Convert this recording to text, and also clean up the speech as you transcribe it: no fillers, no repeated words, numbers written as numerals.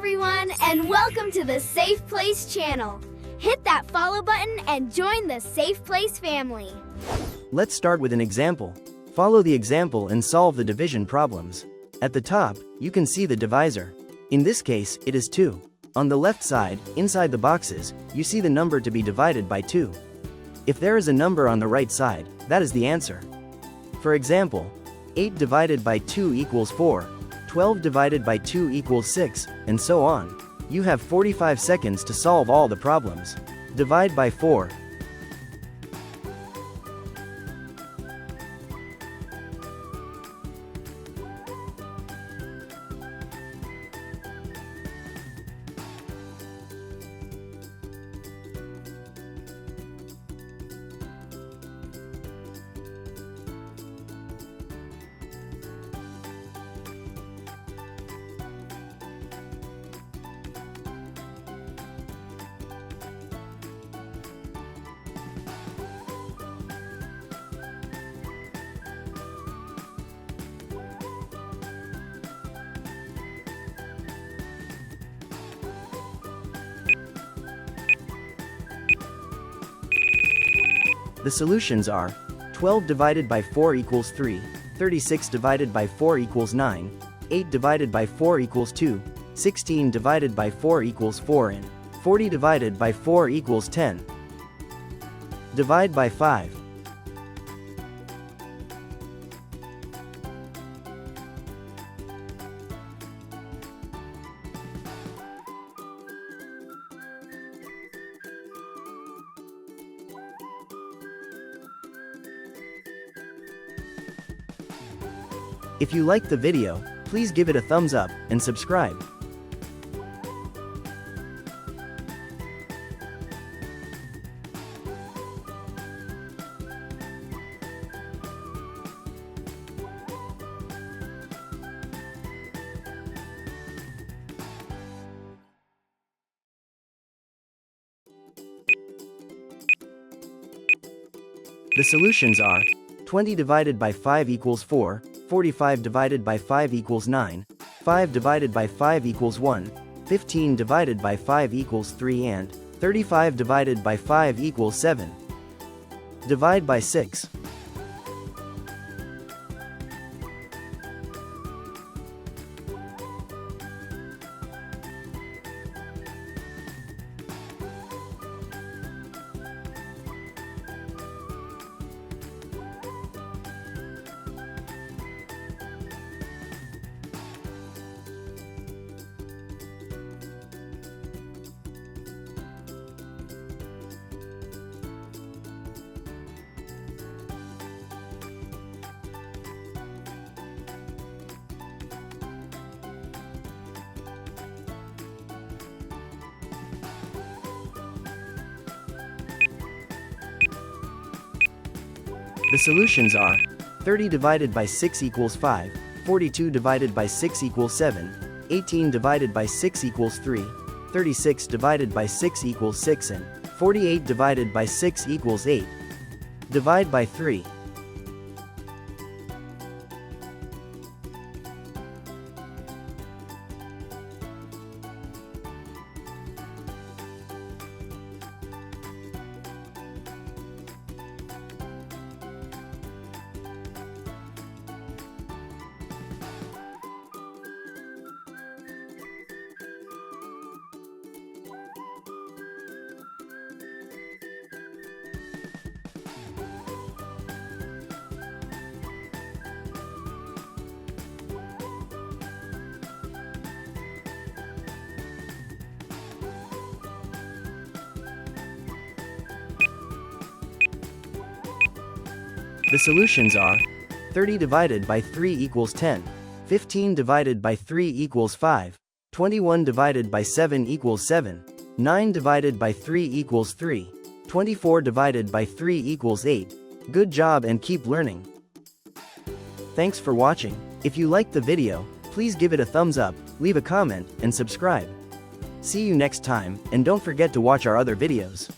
everyone, and welcome to the Safe Place channel. Hit that follow button and join the Safe Place family. Let's start with an example. Follow the example and solve the division problems. At the top, you can see the divisor. In this case, it is 2. On the left side, inside the boxes, you see the number to be divided by 2. If there is a number on the right side, that is the answer. For example, 8 divided by 2 equals 4, 12 divided by 2 equals 6, and so on. You have 45 seconds to solve all the problems. Divide by 4. The solutions are 12 divided by 4 equals 3, 36 divided by 4 equals 9, 8 divided by 4 equals 2, 16 divided by 4 equals 4, and 40 divided by 4 equals 10. Divide by 5. If you liked the video, please give it a thumbs up and subscribe. The solutions are 20 divided by 5 equals 4, 45 divided by 5 equals 9, 5 divided by 5 equals 1, 15 divided by 5 equals 3, and 35 divided by 5 equals 7. Divide by 6. The solutions are 30 divided by 6 equals 5, 42 divided by 6 equals 7, 18 divided by 6 equals 3, 36 divided by 6 equals 6, and 48 divided by 6 equals 8. Divide by 3. The solutions are 30 divided by 3 equals 10, 15 divided by 3 equals 5, 21 divided by 7 equals 7, 9 divided by 3 equals 3, 24 divided by 3 equals 8. Good job and keep learning. Thanks for watching. If you liked the video, please give it a thumbs up, leave a comment, and subscribe. See you next time, and don't forget to watch our other videos.